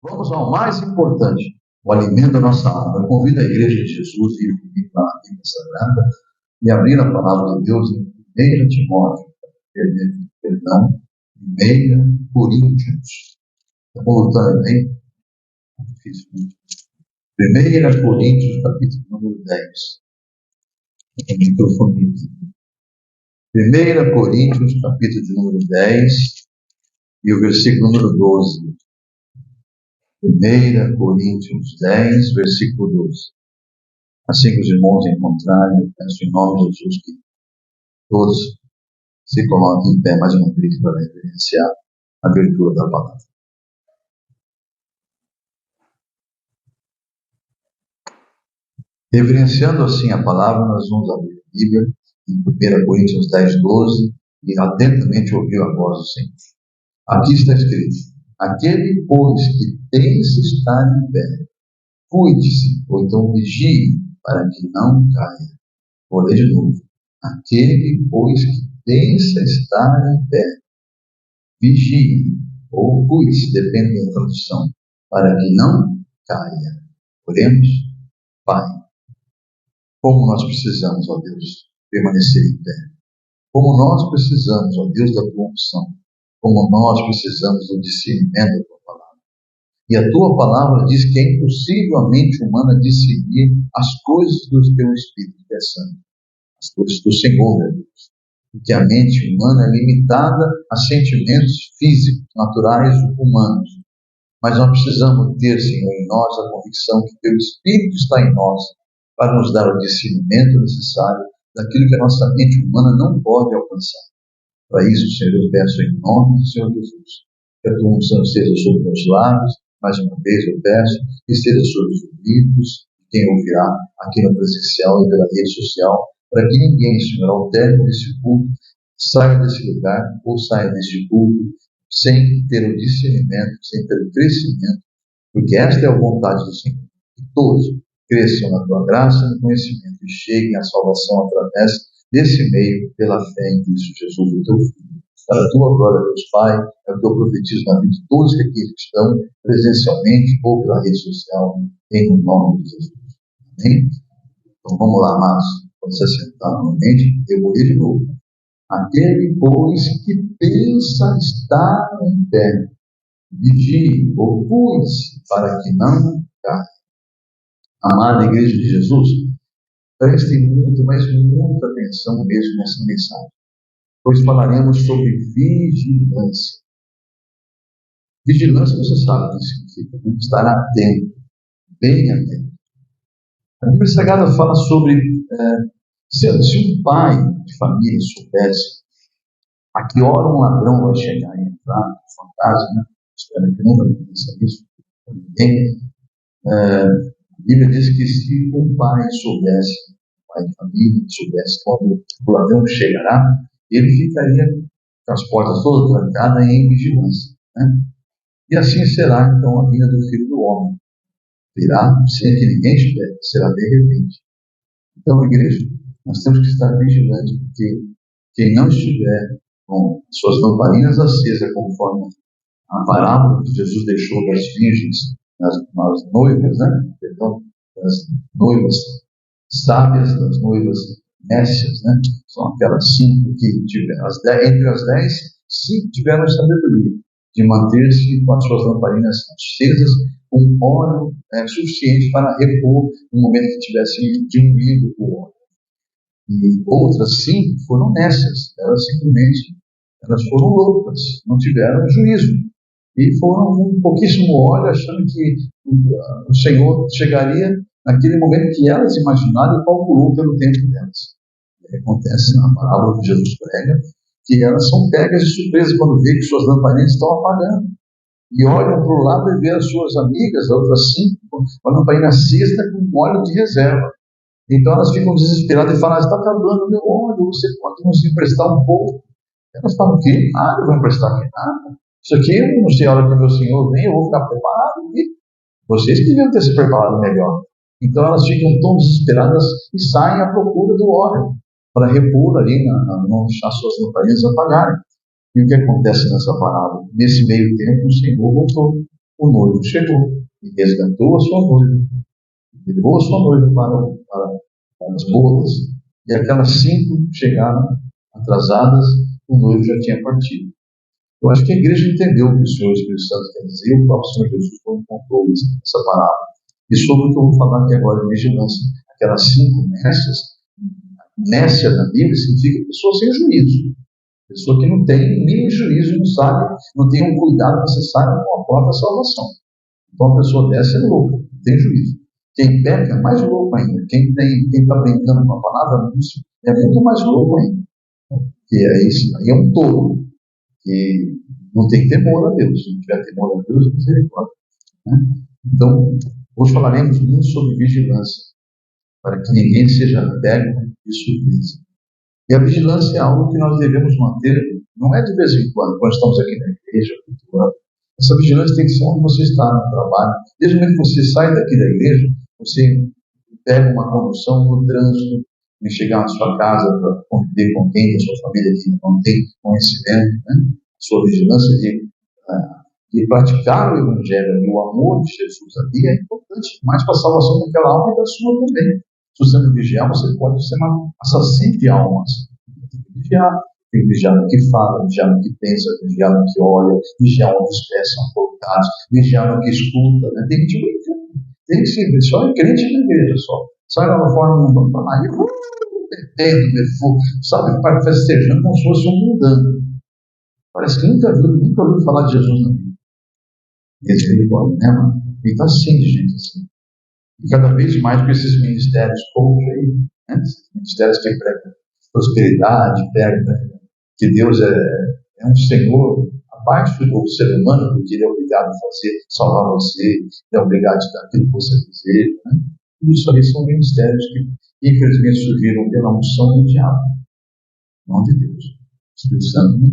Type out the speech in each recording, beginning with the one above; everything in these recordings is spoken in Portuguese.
Vamos ao mais importante, o alimento da nossa alma. Eu convido a Igreja de Jesus a ir comigo para a Bíblia Sagrada e abrir a palavra de Deus em 1 Timóteo, perdão, 1 Coríntios. Está voltando aí? Difícil, né? 1 Coríntios, capítulo número 10. Tem microfone aqui. 1 Coríntios, capítulo de número 10 e o versículo número 12. 1 Coríntios 10, versículo 12. Assim que os irmãos encontrarem, eu peço em nome de Jesus que todos se coloquem em pé mais uma vez para reverenciar a abertura da palavra. Reverenciando assim a palavra, nós vamos abrir a Bíblia em 1 Coríntios 10, 12 e atentamente ouvir a voz do Senhor. Aqui está escrito: aquele, pois, que pensa estar em pé, cuide-se, ou então vigie, para que não caia. Vou ler de novo. Aquele, pois, que pensa estar em pé, vigie, ou cuide-se, depende da tradução, para que não caia. Oremos. Pai, como nós precisamos, ó Deus, permanecer em pé. Como nós precisamos, ó Deus, da tua unção. Como nós precisamos do discernimento da tua palavra. E a tua palavra diz que é impossível a mente humana discernir as coisas do teu Espírito, que é santo. As coisas do Senhor, meu Deus. Porque a mente humana é limitada a sentimentos físicos, naturais, humanos. Mas nós precisamos ter, Senhor, em nós a convicção que teu Espírito está em nós para nos dar o discernimento necessário daquilo que a nossa mente humana não pode alcançar. Para isso, Senhor, eu peço em nome do Senhor Jesus, que a tua unção esteja sobre meus lábios. Mais uma vez eu peço que esteja sobre os ouvidos, quem ouvirá aqui no presencial e pela rede social, para que ninguém, Senhor, ao término desse culto, saia desse lugar ou saia deste culto sem ter o discernimento, sem ter o crescimento, porque esta é a vontade do Senhor. Que todos cresçam na tua graça e no conhecimento e cheguem à salvação através desse meio, pela fé em Cristo Jesus, o teu Filho. Para a tua glória, Deus Pai, é o que eu profetizo na vida de todos que aqui estão presencialmente ou pela rede social, em nome de Jesus. Amém? Então vamos lá, amados. Quando se assentar novamente, eu vou ler de novo. Aquele, pois, que pensa estar em pé, vigie ou cuide-se para que não caia. Amada Igreja de Jesus, prestem muito, mas muita atenção mesmo nessa mensagem, pois falaremos sobre vigilância. Vigilância, você sabe o que significa, né? Estar atento, bem atento. A Bíblia Sagrada fala sobre se um pai de família soubesse a que hora um ladrão vai chegar e entrar na sua casa, né? Espero que nunca aconteça isso com ninguém. A Bíblia diz que se um pai soubesse, um pai de família soubesse quando o ladrão chegará, ele ficaria com as portas todas trancadas e em vigilância, né? E assim será então a vinda do Filho do Homem. Virá sem que ninguém espere, será de repente. Então, igreja, nós temos que estar vigilantes, porque quem não estiver com suas lamparinas acesas, conforme a parábola que Jesus deixou das virgens, das noivas, né? Perdão, das noivas sábias, das noivas nécias, né? São aquelas 5 que tiveram, entre as 10, 5 tiveram sabedoria de manter-se com as suas lamparinas acesas, com óleo suficiente para repor no momento que tivesse diminuído o óleo. E outras 5 foram nécias, elas foram loucas, não tiveram juízo. E foram com pouquíssimo óleo, achando que o Senhor chegaria naquele momento que elas imaginaram e calculou pelo tempo delas. Acontece na parábola que Jesus prega, que elas são pegas de surpresa quando vê que suas lamparinas estão apagando. E olham para o lado e vê as suas amigas, as outras 5, com a lamparina acesa com óleo de reserva. Então elas ficam desesperadas e falam: está acabando o meu óleo, você pode nos emprestar um pouco? Elas falam: o quê? Nada, eu vou emprestar aqui nada. Isso aqui eu não sei a hora que o meu Senhor vem, eu vou ficar preparado aqui. Vocês que deviam ter se preparado melhor. Então elas ficam tão desesperadas e saem à procura do óleo, para repor ali, não deixar suas lamparinas apagarem. E o que acontece nessa parábola? Nesse meio tempo, o Senhor voltou. o noivo chegou e resgatou a sua noiva, levou a sua noiva para as bodas, e aquelas 5 chegaram atrasadas, o noivo já tinha partido. Eu acho que a igreja entendeu o que o Senhor Espírito Santo quer dizer, o próprio Senhor Jesus contou essa palavra. E sobre o que eu vou falar aqui agora, vigilância. Aquelas 5 nécias, nécia na Bíblia significa pessoa sem juízo. Pessoa que não tem nem juízo, não sabe, não tem um cuidado necessário com a própria salvação. Então a pessoa dessa é louca, não tem juízo. Quem peca é mais louco ainda. Quem está brincando com a palavra é muito mais louco ainda. Que é isso, aí é um tolo. Que não tem temor a Deus. Se não tiver temor a Deus, é misericórdia. Né? Então, hoje falaremos muito sobre vigilância, para que ninguém seja pego de surpresa. E a vigilância é algo que nós devemos manter, não é de vez em quando estamos aqui na igreja, cultuando. Essa vigilância tem que ser onde você está no trabalho. Desde o momento que você sai daqui da igreja, você pega uma condução no trânsito, de chegar na sua casa para conviver com quem da sua família que não tem conhecimento, né? Sua vigilância de praticar o Evangelho e o amor de Jesus ali é importante, mais para a salvação daquela alma e da sua também. Se você não vigiar, você pode ser um assassino de almas. Tem que vigiar no que fala, vigiar no que pensa, vigiar no que olha, vigiar onde os pés são colocados, vigiar no que escuta. Né? Tem que tem que ser, só é crente na igreja só. Sai lá fora no mundo, para Maria, sabe, festejando como se fosse um mundano. Parece que nunca ouviu falar de Jesus na Bíblia. Misericórdia, né, mano? E está assim de gente assim. E cada vez mais com esses ministérios coach aí, né? Ministérios que pregam prosperidade, pregam que Deus é um Senhor abaixo do ser humano, porque Ele é obrigado a fazer, salvar você, Ele é obrigado a dar aquilo que você deseja. Né? Tudo isso aí são ministérios que, infelizmente, surgiram pela unção do diabo, não de Deus. O Espírito Santo não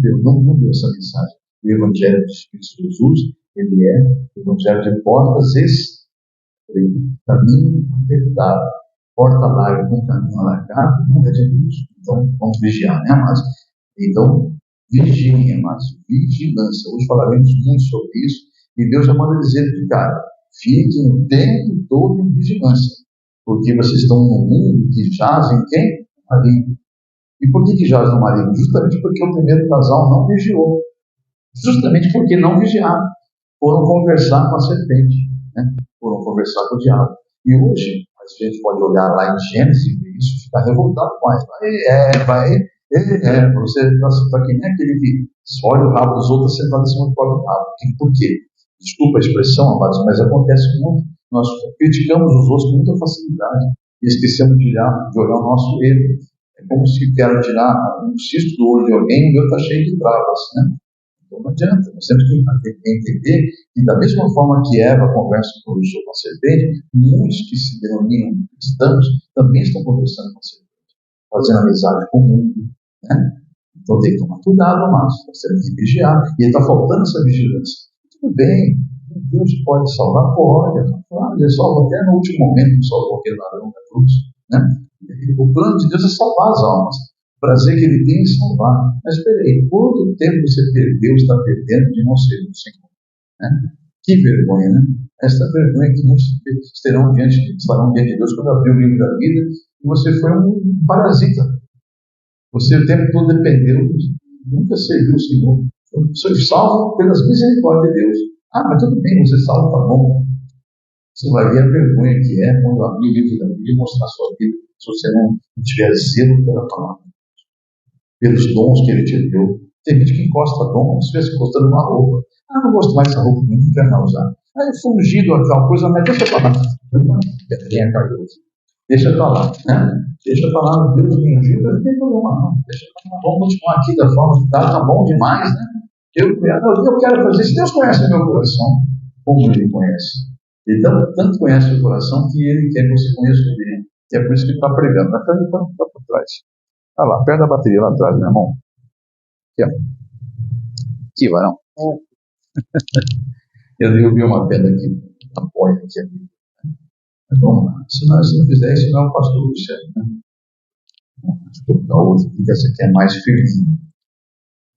deu essa mensagem. O Evangelho de Jesus, ele é o Evangelho de portas caminho apertado, porta larga com caminho alargado, não é de Deus. Então, vamos vigiar, né, amados? Então, vigiem, amados, vigilância. Hoje falaremos muito sobre isso, e Deus já manda dizer de cara, fiquem o tempo todo em vigilância, porque vocês estão num mundo que jaz em quem? Maligno. E por que jaz no maligno? Justamente porque o primeiro casal não vigiou. Justamente porque não vigiaram. Foram conversar com a serpente, né? Foram conversar com o diabo. E hoje, a gente pode olhar lá em Gênesis e ver isso, ficar revoltado com isso. Você está que nem aquele que olha o rabo dos outros sentado em cima do próprio rabo. Por quê? Desculpa a expressão, amados, mas acontece muito. Nós criticamos os outros com muita facilidade e esquecemos de olhar o nosso erro. É como se quero tirar um cisto do olho de alguém e o meu está cheio de travas, né? Então não adianta, nós temos que entender que da mesma forma que Eva conversa com a serpente, muitos que se denominam cristãos também estão conversando com a serpente, fazendo amizade com o mundo, né? Então tem que tomar cuidado, amados, nós temos que vigiar, e está faltando essa vigilância. Tudo bem, Deus pode salvar, pode, Ele salva até no último momento, não salvou aquele ladrão da cruz, né? O plano de Deus é salvar as almas. O prazer que Ele tem em salvar. Mas espera aí, quanto tempo você perdeu, está perdendo de não ser o Senhor? Né? Que vergonha, né? Essa vergonha que muitos estarão diante de Deus quando abrir o livro da vida e você foi um parasita. Você o tempo todo dependeu, nunca serviu o Senhor. Foi salvo pelas misericórdias de Deus. Mas tudo bem, você salvo, tá bom. Você vai ver a vergonha que é quando abrir o livro da Bíblia e mostrar a sua vida, se você não tiver zelo pela palavra, pelos dons que Ele te deu. Tem gente que encosta dom como se estivesse encostando uma roupa. Não gosto mais dessa roupa, não quero mais usar. É fungido aquela coisa, mas deixa pra lá. Pedrinha caiu. Deixa pra lá, né? Deixa pra lá, Deus me ungiu, não tem problema não. Deixa pra lá. Vamos continuar aqui da forma que tá bom demais, né? Eu quero fazer isso. Deus conhece o meu coração, como Ele conhece. Ele tanto conhece o coração que Ele quer que você conheça o dele. E é por isso que Ele está pregando. Vai ficar por trás. Olha lá, perto da bateria, lá atrás, meu irmão. Aqui, ó. Aqui, varão. Eu derrubei uma pedra aqui, apoia aqui. Mas vamos lá. Se não fizer isso, não é o pastor Luciano, né? Vamos colocar outro aqui, que essa aqui é mais firme.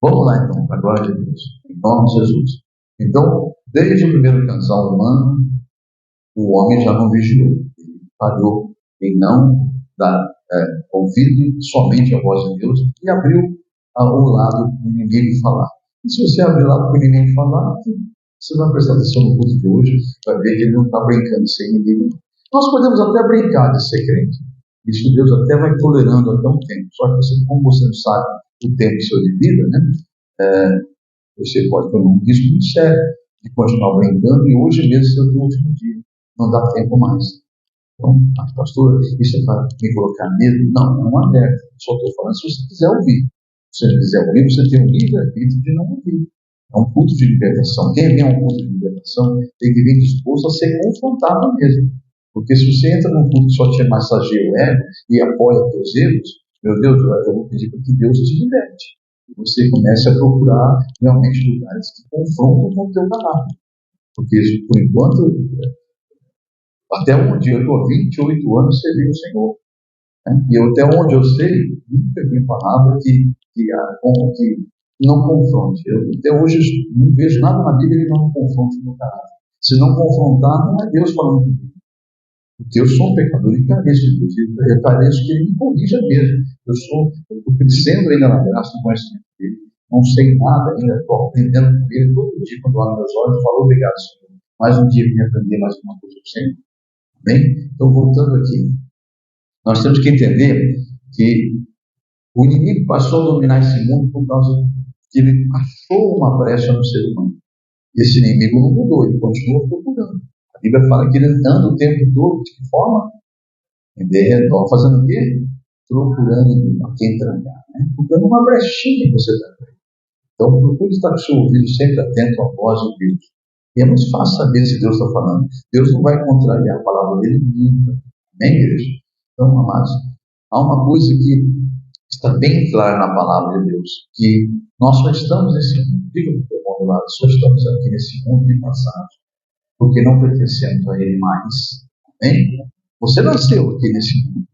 Vamos lá, então, para a glória de Deus. Em nome de Jesus. Então, desde o primeiro casal humano, o homem já não vigiou. Ele falhou em não dar ouvido somente à voz de Deus e abriu o lado para o inimigo falar. E se você abrir o lado para o inimigo falar, você vai prestar atenção no culto de hoje, vai ver que ele não está brincando sem inimigo. Nós podemos até brincar de ser crente. Isso Deus até vai tolerando até um tempo. Só que você, como você não sabe o tempo seu de vida, né? Você pode tomar um risco muito sério de continuar brincando e hoje mesmo ser o teu último dia. Não dá tempo mais. Então, pastor, isso vai me colocar medo? Não, é um alerta. Só estou falando se você quiser ouvir. Se você não quiser ouvir, você tem um livre-arbítrio de não ouvir. É um culto de libertação. Quem vem a um culto de libertação tem que vir disposto a ser confrontado mesmo. Porque se você entra num culto que só te massageia o ego e apoia os teus erros, meu Deus, eu vou pedir para que Deus te liberte. E você comece a procurar realmente lugares que confrontam com o teu caráter. Porque isso, por enquanto, até onde eu estou há 28 anos servindo o Senhor. Né? E até onde eu sei, nunca vi palavra que não confronte. Eu até hoje não vejo nada na Bíblia que não confronte o meu caráter. Se não confrontar, não é Deus falando comigo. Porque eu sou um pecador e careço de Deus. Eu careço que Ele me corrija mesmo. Eu estou crescendo ainda na graça do conhecimento dEle. Não sei nada ainda, estou aprendendo com Ele todo dia quando abro meus olhos. Falo obrigado, Senhor. Mais um dia para aprender mais uma coisa do Senhor. Bem? Então, voltando aqui. Nós temos que entender que o inimigo passou a dominar esse mundo por causa que ele achou uma brecha no ser humano. E esse inimigo não mudou, ele continua procurando. A Bíblia fala que ele anda o tempo todo, de que forma? Fazendo o quê? Procurando a quem trancar, né? Procurando uma brechinha que você está. Então, procure estar com o seu ouvido sempre atento à voz de Deus. E é muito fácil saber se Deus está falando. Deus não vai contrariar a palavra dele nunca. Amém, igreja? Então, amados, há uma coisa que está bem clara na palavra de Deus, que nós só estamos nesse mundo, diga para o teu irmão do lado, só estamos aqui nesse mundo de passagem, porque não pertencemos a Ele mais. Amém? Você nasceu aqui nesse mundo.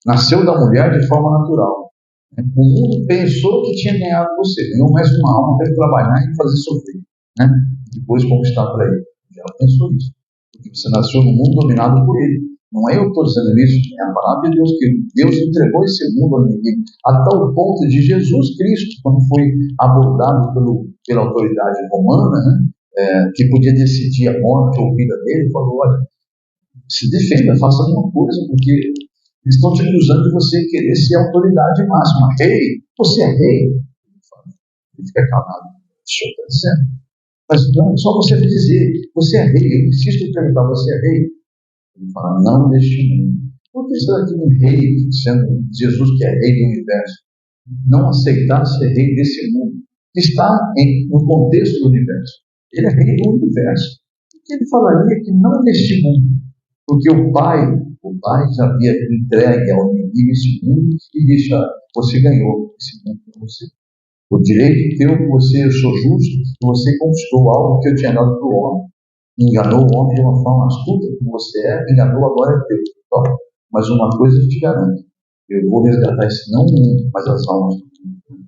Nasceu da mulher de forma natural. O mundo pensou que tinha ganhado você. Ganhou mais uma alma para ele trabalhar e fazer sofrer. Né? Depois conquistar para ele. Já pensou isso. Porque você nasceu num mundo dominado por ele. Não é eu que estou dizendo isso. É a palavra de Deus. Que Deus entregou esse mundo ao inimigo. A tal ponto de Jesus Cristo, quando foi abordado pela autoridade romana, né? Que podia decidir a morte ou a vida dele, falou, olha, se defenda, faça alguma coisa, porque eles estão te acusando de você querer ser a autoridade máxima. Rei, você é rei. Ele fica calado. Deixa eu estar dizendo. Mas não, só você dizer, você é rei. Eu insisto em perguntar, você é rei? Ele fala, não neste mundo. Por que será que um rei, sendo Jesus que é rei do universo, não aceitar ser rei desse mundo, que está no contexto do universo? Ele é rei do universo. Por que ele falaria que não neste mundo? Porque o Pai já havia entregue ao inimigo esse mundo e disse, você ganhou esse mundo para você. O direito teu que você, eu sou justo, que você conquistou algo que eu tinha dado para o homem. Enganou o homem de uma forma astuta, como você enganou, agora é teu. Então, mas uma coisa eu te garanto, eu vou resgatar esse não mundo, mas as almas do mundo.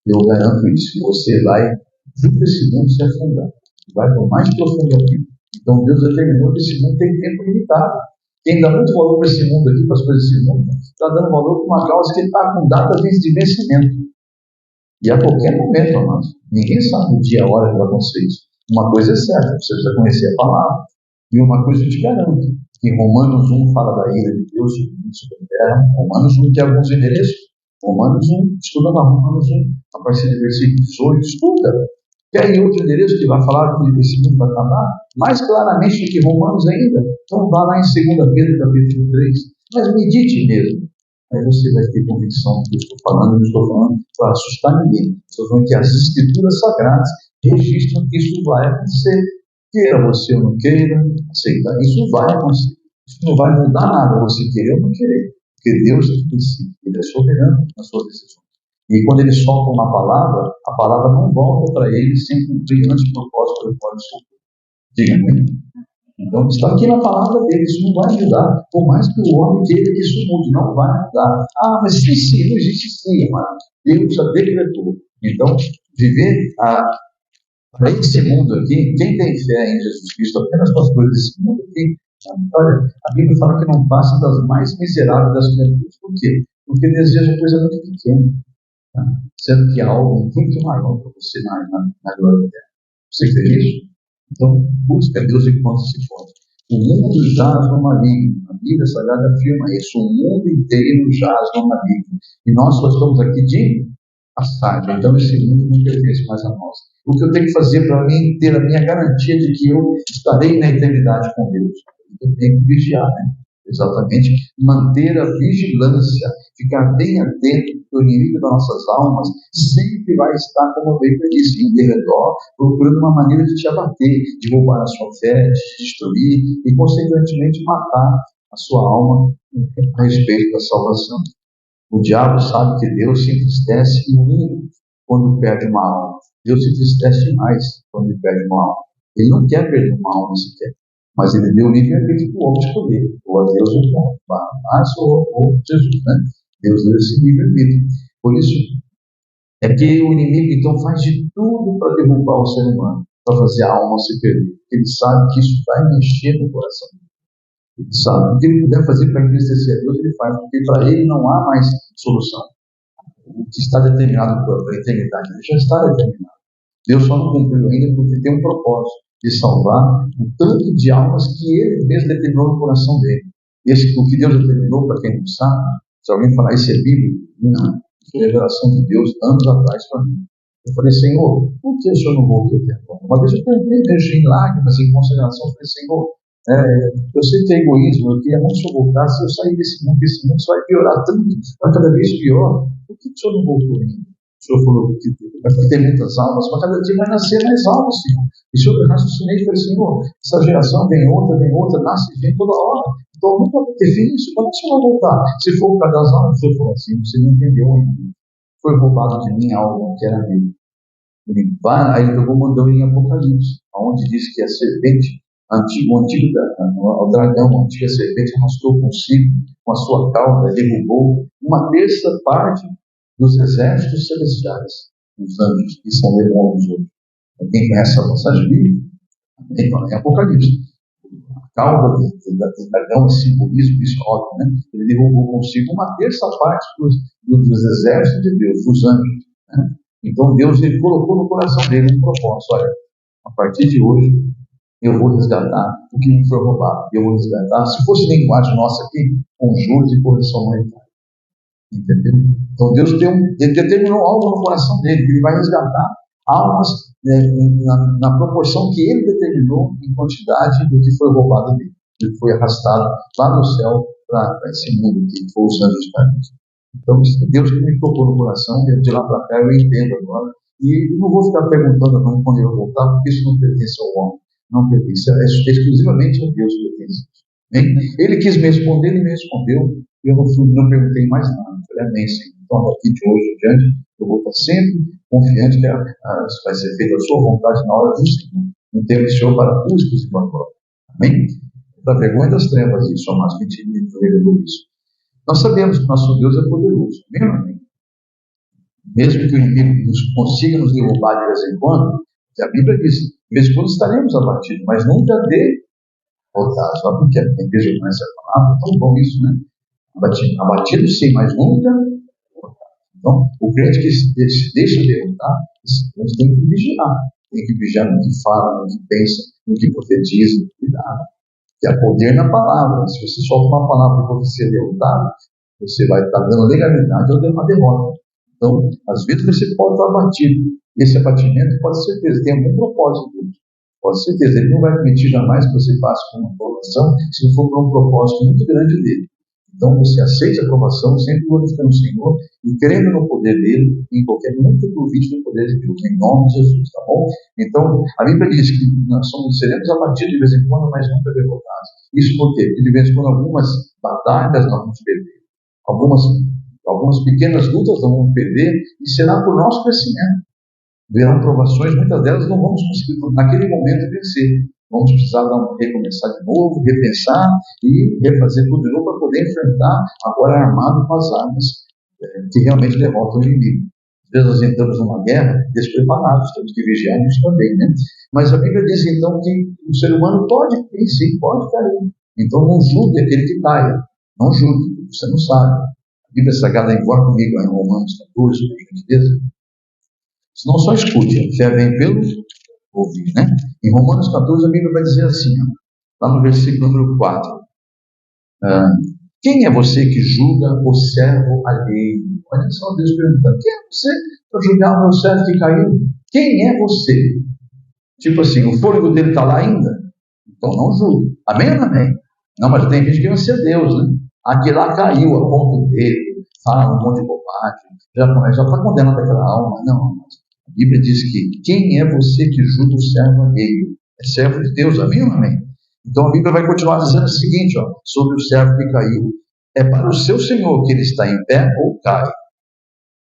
Eu garanto isso, que você vai, junto desse mundo, se afundar. Vai para o mais profundo aqui. Então Deus determinou que esse mundo tem tempo limitado. Quem dá muito valor para esse mundo aqui, para as coisas desse mundo, está dando valor para uma causa que está com data de vencimento. E a qualquer momento, amados, ninguém sabe o dia, a hora que vai acontecer isso. Uma coisa é certa, você precisa conhecer a palavra. E uma coisa eu te garanto, que Romanos 1 fala da ira de Deus sobre a terra. Romanos 1 tem alguns endereços. Romanos 1, estuda lá Romanos 1, a partir do versículo 18, estuda. Quer aí outro endereço que vai falar que esse mundo vai acabar? Mais claramente do que Romanos ainda. Então vá lá em 2 Pedro capítulo 3. Mas medite mesmo. Aí você vai ter convicção do que eu estou falando. Eu não estou falando para assustar ninguém. Estou falando que as escrituras sagradas registram que isso vai acontecer. Queira você ou não queira aceitar, isso vai acontecer. Isso não vai mudar nada, você querer ou não querer. Porque Deus decide. Ele é soberano nas suas decisões. E quando ele solta uma palavra, a palavra não volta para ele sem cumprir antes do propósito pelo qual ele soltou. Diga-me. Então, está aqui na palavra dele, isso não vai mudar. Por mais que o homem queira que isso mude, não vai mudar. Mas sim, não existe sim, mano. Deus já decretou. Então, viver Para esse mundo aqui, quem tem fé em Jesus Cristo apenas com as coisas desse mundo aqui, olha, a Bíblia fala que não passa das mais miseráveis das criaturas. Por quê? Porque deseja coisa muito pequena, tá? Sendo que há algo muito maior para você na glória dela. Você crê nisso? Então, busca Deus enquanto se pode. O mundo jaz no maligno. A Bíblia Sagrada afirma isso. O mundo inteiro jaz no maligno. E nós só estamos aqui de passagem. Então, esse mundo não pertence mais a nós. O que eu tenho que fazer para mim ter a minha garantia de que eu estarei na eternidade com Deus? Eu tenho que vigiar, né? Exatamente, manter a vigilância, ficar bem atento, porque o inimigo das nossas almas sempre vai estar, como a Bíblia diz, em redor, procurando uma maneira de te abater, de roubar a sua fé, de te destruir e, consequentemente, matar a sua alma a respeito da salvação. O diabo sabe que Deus se entristece muito quando perde uma alma. Deus se entristece mais quando ele perde uma alma. Ele não quer perder uma alma sequer. Mas ele deu livre-arbítrio para o homem escolher, ou a Deus ou Jesus, né? Deus deu esse livre-arbítrio. Por isso, é que o inimigo então faz de tudo para derrubar o ser humano, para fazer a alma se perder. Ele sabe que isso vai mexer no coração. Ele sabe. O que ele puder fazer para entristecer a Deus, ele faz, porque para ele não há mais solução. O que está determinado para a eternidade, ele já está determinado. Deus só não cumpriu ainda porque tem um propósito de salvar o tanto de almas que ele mesmo determinou no coração dele. O que Deus determinou, para quem não sabe, se alguém falar isso é Bíblia, não. Foi a revelação de Deus anos atrás para mim. Eu falei, Senhor, por que o Senhor não voltou até agora? Uma vez eu perguntei, mesmo em lágrimas, em consagração, eu falei, Senhor, eu sei que é egoísmo, eu queria muito que o Senhor voltasse, eu sair desse mundo, esse mundo só vai piorar tanto, vai cada vez pior. Por que o Senhor não voltou ainda? O Senhor falou que vai ter muitas almas, mas cada dia vai nascer mais almas, Senhor. E o Senhor raciocinei e falei, Senhor, essa geração vem outra, nasce gente toda hora. Então nunca vai ter fim isso. Como é que o Senhor vai voltar? Se for por causa das almas, o Senhor falou assim, você não entendeu ainda. Foi roubado de mim algo que era dele. Aí ele pegou mandou em Apocalipse, onde diz que a serpente, o dragão, a antiga serpente, arrastou consigo, com a sua cauda, derrubou uma terça parte dos exércitos celestiais, os anjos, que são demônios hoje. Quem conhece a passagem bíblica? Em Apocalipse. A cauda do dragão é simbolismo disso, óbvio, né? Ele derrubou consigo uma terça parte dos exércitos de Deus, dos anjos, né? Então Deus ele colocou no coração dele um propósito. Olha, a partir de hoje eu vou resgatar o que me foi roubado. Eu vou resgatar, se fosse linguagem nossa aqui, com juros e correção monetária. Entendeu? Então Deus ele determinou algo no coração dele, que ele vai resgatar almas na proporção que ele determinou em quantidade do que foi roubado dele. Ele foi arrastado lá no céu para esse mundo que foi os anjos caídos. Então Deus que me tocou no coração, de lá para cá eu entendo agora. E não vou ficar perguntando quando eu voltar, porque isso não pertence ao homem. Não pertence, é exclusivamente a Deus que pertence. Ele quis me responder, ele me respondeu. E eu não perguntei mais nada. Eu falei, amém, Senhor. Então, a partir de hoje em diante, eu vou estar sempre confiante que vai ser feita a sua vontade na hora do Senhor. Não tem o Senhor para tua exclusiva glória. Amém? Da vergonha das trevas, isso, mas que te revelou isso. Nós sabemos que nosso Deus é poderoso. Amém? Mesmo que o inimigo consiga nos derrubar de vez em quando, a Bíblia diz, de vez em quando estaremos abatidos, mas nunca derrotados. Só porque a igreja conhece a palavra, é tão bom isso, né? Abatido sim, mas nunca derrotado. Então, o crente que se deixa derrotar, esse crente tem que vigiar. Tem que vigiar no que fala, no que pensa, no que profetiza. Cuidado. Que há poder na palavra. Se você solta uma palavra para você ser derrotado, você vai estar dando legalidade ou dando uma derrota. Então, às vezes você pode estar abatido. Esse abatimento, pode ser certeza, tem algum propósito dele. Pode ser certeza, ele não vai permitir jamais que você passe por uma provação se não for por um propósito muito grande dele. Então, você aceita a provação, sempre glorificando o Senhor e crendo no poder dele, em qualquer nunca duvide do poder de Deus, em nome de Jesus, tá bom? Então, a Bíblia diz que nós seremos abatidos de vez em quando, mas nunca derrotados. Isso por quê? Porque de vez em quando algumas batalhas nós vamos perder, algumas pequenas lutas nós vamos perder, e será por nosso crescimento. Verão provações, muitas delas não vamos conseguir, naquele momento, vencer. Vamos precisar recomeçar de novo, repensar e refazer tudo de novo para poder enfrentar, agora armado com as armas que realmente derrotam o inimigo. Às vezes nós entramos numa guerra despreparados, temos que vigiar isso também, né? Mas a Bíblia diz então que o ser humano pode cair, sim, pode cair. Então não julgue aquele que caia. Não julgue, porque você não sabe. A Bíblia Sagrada envolve comigo em Romanos 14, por gentileza. Não só escute, a fé vem pelo ouvir, né? Em Romanos 14 a Bíblia vai dizer assim, ó, lá no versículo número 4. Quem é você que julga o servo alheio? Olha só Deus perguntando, quem é você para julgar o meu servo que caiu? Quem é você? Tipo assim, o fôlego dele está lá ainda? Então não julgue. Amém ou não amém? Não, mas tem gente que vai ser Deus, né? Aquele lá caiu a ponto dele, fala um monte de bobagem, já está condenando aquela alma. Não, a Bíblia diz que quem é você que julga o servo alheio? É servo de Deus, amém ou não amém? Então a Bíblia vai continuar dizendo o seguinte, ó, sobre o servo que caiu. É para o seu Senhor que ele está em pé ou cai.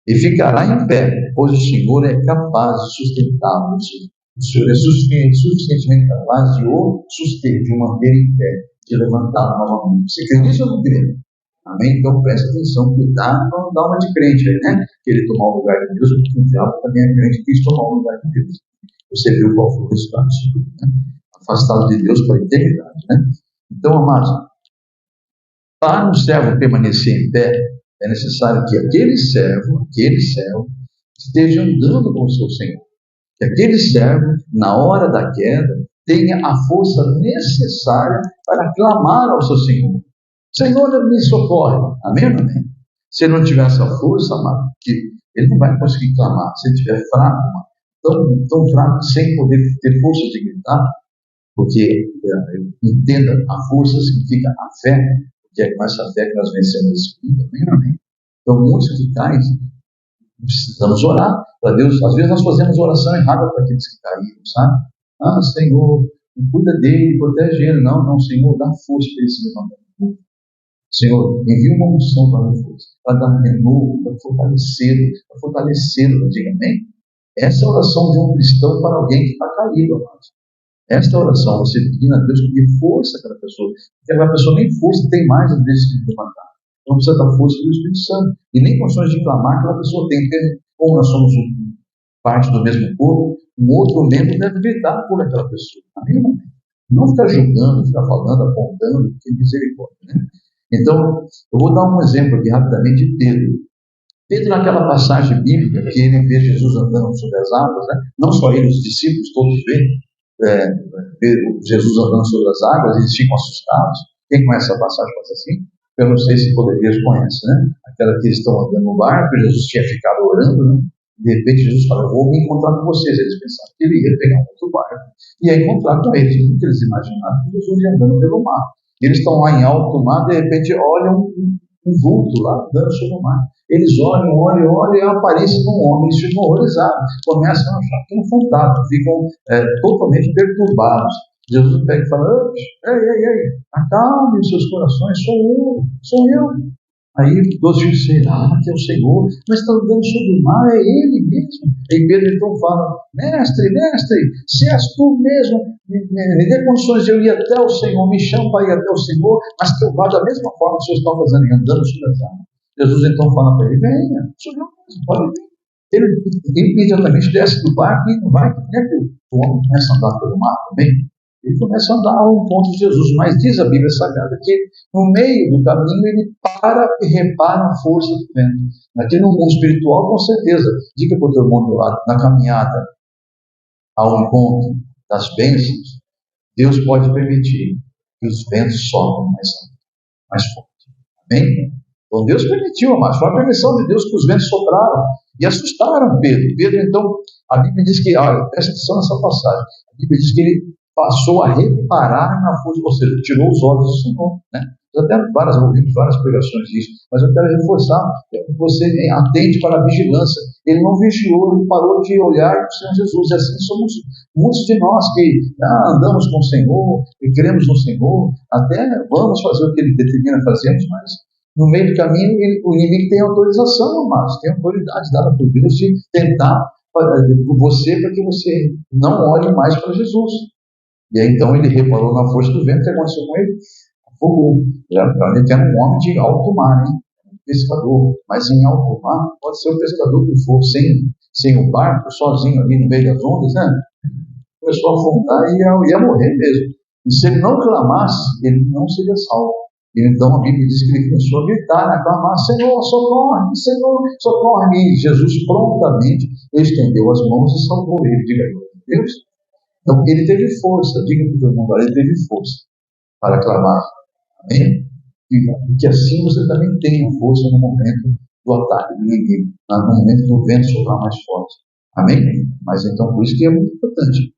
E ficará em pé, pois o Senhor é capaz de sustentá-lo. O Senhor é suficientemente capaz de o suster, de o manter em pé, de levantá-lo novamente. Você crê nisso ou não crê? Amém? Então presta atenção, cuidado para não dar uma de crente aí, né? Querer tomar o lugar de Deus, porque o diabo também é crente, quis tomar o lugar de Deus. Você viu qual foi o resultado disso tudo, né? Afastado de Deus para a eternidade, né? Então, amados, para um servo permanecer em pé, é necessário que aquele servo esteja andando com o seu Senhor. Que aquele servo, na hora da queda, tenha a força necessária para clamar ao seu Senhor. Senhor, me socorre. Amém ou não amém? Se ele não tiver essa força, amado, que ele não vai conseguir clamar. Se ele estiver fraco, tão fraco, sem poder ter força de gritar, porque entenda, a força significa a fé, que é com essa fé que nós vencemos esse mundo. Amém ou não amém? Então, muitos que caem, precisamos orar para Deus. Às vezes nós fazemos oração errada para aqueles que caíram, sabe? Senhor, cuida dele, protege ele. Não, Senhor, dá força para ele se levantar. Senhor, envia uma unção para a força, para dar um renovo, para fortalecê-lo, diga amém? Essa é a oração de um cristão para alguém que está caído, amados. Esta oração, você pedindo a Deus que dê força àquela pessoa, porque aquela pessoa nem força tem mais às vezes de levantar. Não precisa da força do Espírito Santo. E nem condições de clamar que aquela pessoa tem. Porque, como nós somos parte do mesmo corpo, um outro membro deve gritar por aquela pessoa. Amém? Não ficar julgando, ficar falando, apontando, que misericórdia, né? Então, eu vou dar um exemplo aqui rapidamente de Pedro. Pedro, naquela passagem bíblica, que ele vê Jesus andando sobre as águas, né? Não só ele, os discípulos todos veem Jesus andando sobre as águas, eles ficam assustados. Quem conhece essa passagem pode ser assim? Eu não sei se poderia conhece, né? Aquela que eles estão andando no barco, Jesus tinha ficado orando, né? De repente Jesus fala, eu vou me encontrar com vocês. Eles pensaram que ele ia pegar um outro barco e ia encontrar com eles. Nunca eles imaginaram que Jesus ia andando pelo mar. Eles estão lá em alto mar, de repente olham um vulto lá andando sobre o mar. Eles olham e a aparência de um homem. Eles ficam horrorizados, começam a achar que é um fantasma, ficam totalmente perturbados. Jesus pega e fala, ei, acalme os seus corações, sou eu. Aí os filhos será que é o Senhor, mas está andando sobre o mar, é Ele mesmo. E Pedro então fala, mestre, se és tu mesmo, me dê condições de eu ir até o Senhor, me chama para ir até o Senhor, mas que eu vá da mesma forma que o Senhor está fazendo, andando sobre as águas. Jesus então fala para ele, venha, sou eu mesmo, pode vir. Ele imediatamente desce do barco e não vai, né? O homem começa a andar pelo mar também. Ele começa a andar ao encontro de Jesus, mas diz a Bíblia Sagrada que no meio do caminho ele para e repara a força do vento. Aqui no mundo espiritual, com certeza, diga para o teu irmão do lado, na caminhada ao encontro das bênçãos, Deus pode permitir que os ventos soprem mais forte. Amém? Então Deus permitiu, amados, foi a permissão de Deus que os ventos sopraram e assustaram Pedro. Pedro, então, a Bíblia diz que, olha, presta atenção nessa passagem, a Bíblia diz que ele passou a reparar na força, ou seja, tirou os olhos do Senhor, né? Eu até ouvimos várias pregações disso, mas eu quero reforçar que você atende para a vigilância. Ele não vigiou, ele parou de olhar para o Senhor Jesus. E assim somos muitos de nós que andamos com o Senhor, e cremos no Senhor, até vamos fazer o que Ele determina fazermos, mas no meio do caminho o inimigo tem autorização, amados, tem autoridade dada por Deus de tentar por você para que você não olhe mais para Jesus. E aí então ele reparou na força do vento. O que aconteceu com ele? Afogou. Ele era um homem de alto mar, hein? pescador, mas em alto mar pode ser o pescador que for, sem o barco, sozinho ali no meio das ondas, né? Começou a afundar e ia morrer mesmo. E se ele não clamasse, ele não seria salvo. E então a Bíblia diz que ele começou a gritar, a clamar: Senhor, socorre, Senhor, socorre-me. E Jesus prontamente estendeu as mãos e salvou ele. Diga aí, Deus. Então ele teve força, diga para o teu irmão, ele teve força para clamar. Amém? E que assim você também tenha força no momento do ataque do inimigo, no momento do vento soprar mais forte. Amém? Mas então, por isso que é muito importante.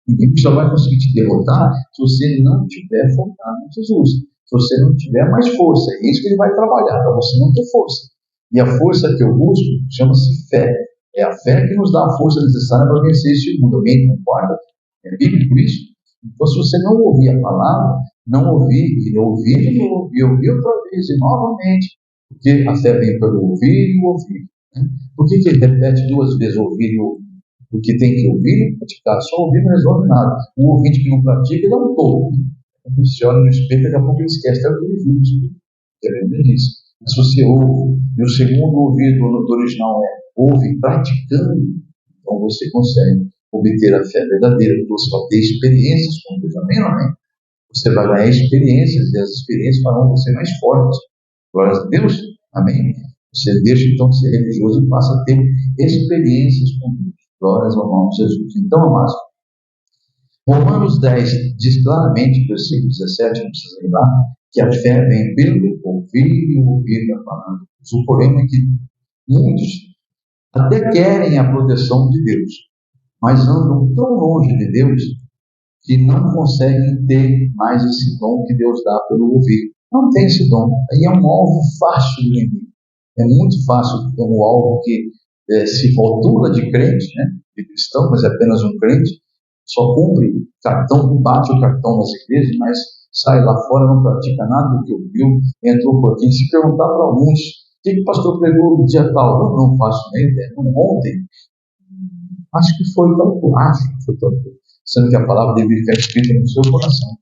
Ninguém só vai conseguir te derrotar se você não tiver focado em Jesus. Se você não tiver mais força. É isso que ele vai trabalhar, para você não ter força. E a força que eu busco chama-se fé. É a fé que nos dá a força necessária para vencer esse mundo. Alguém concorda? É bíblico isso? Então, se você não ouvir a palavra, não ouvir, e ouvir, e ouvir outra vez, e novamente, porque a fé vem pelo ouvir e ouvir. Né? Por que ele repete duas vezes ouvir e ouvir? Porque tem que ouvir e praticar. Só ouvir não resolve nada. O ouvinte que não pratica, ele é um tolo. Quando se olha no espelho, daqui a pouco ele esquece até o que ele viu no espelho. Querendo disso. Mas se você ouve, e o segundo ouvido do original é ouve praticando, então você consegue obter a fé verdadeira, porque você vai ter experiências com Deus. Amém ou amém? Você vai ganhar experiências, e as experiências farão você mais forte. Glória a Deus. Amém? Você deixa então de ser religioso e passa a ter experiências com Deus. Glórias ao nome de Jesus. Então, amados, Romanos 10 diz claramente, versículo 17, não precisa lembrar, que a fé vem pelo ouvir e ouvir a palavra. O problema é que muitos até querem a proteção de Deus, mas andam tão longe de Deus que não conseguem ter mais esse dom que Deus dá pelo ouvir. Não tem esse dom. Aí é um alvo fácil do inimigo. É muito fácil ter um alvo que se rotula de crente, né, de cristão, mas é apenas um crente, só cumpre cartão, bate o cartão nas igrejas, mas sai lá fora, não pratica nada do que ouviu, entrou por aqui. Se perguntar para alguns, o que o pastor pregou no dia tal? Eu não faço nem ideia. Ontem, acho que foi tão sendo que a palavra deveria ficar escrita no seu coração.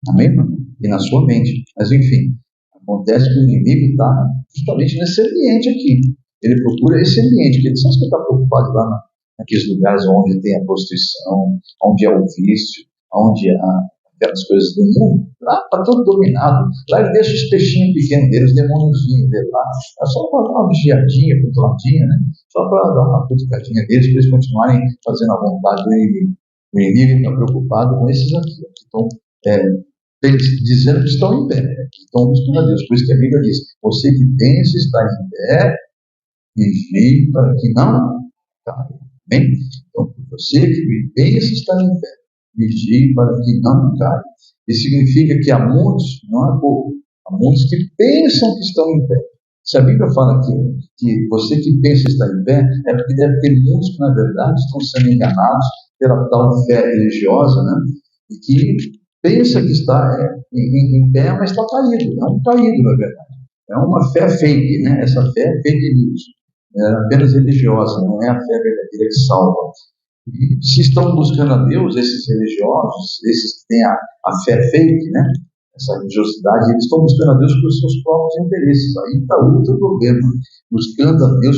Amém, irmão? E na sua mente. Mas enfim, acontece que o inimigo está justamente nesse ambiente aqui. Ele procura esse ambiente, que ele sabe que está preocupado lá naqueles lugares onde tem a prostituição, onde é o vício, onde há aquelas coisas do mundo. Lá está tudo dominado. Lá ele deixa os peixinhos pequenos dele, os demôniozinhos dele lá. É só para dar uma vigiadinha, controladinha, né? Só para dar uma cutucadinha deles, para eles continuarem fazendo a vontade do inimigo. O inimigo está preocupado com esses aqui. Então, dizendo que estão em pé, que estão buscando a Deus. Por isso que a Bíblia diz: você que pensa estar em pé, vigie para que não caia. Bem? Então, você que pensa estar em pé, vigie para que não caia. Isso significa que há muitos, não é pouco, há muitos que pensam que estão em pé. Se a Bíblia fala que você que pensa estar em pé, é porque deve ter muitos que, na verdade, estão sendo enganados pela tal fé religiosa, né? E que pensa que está em pé, mas está caído. É um caído, na verdade. É uma fé fake, né? Essa fé é fake news. É apenas religiosa, não é a fé verdadeira que salva. E se estão buscando a Deus, esses religiosos, esses que têm a fé fake, né? Essa religiosidade, eles estão buscando a Deus pelos seus próprios interesses. Aí está outro problema. Buscando a Deus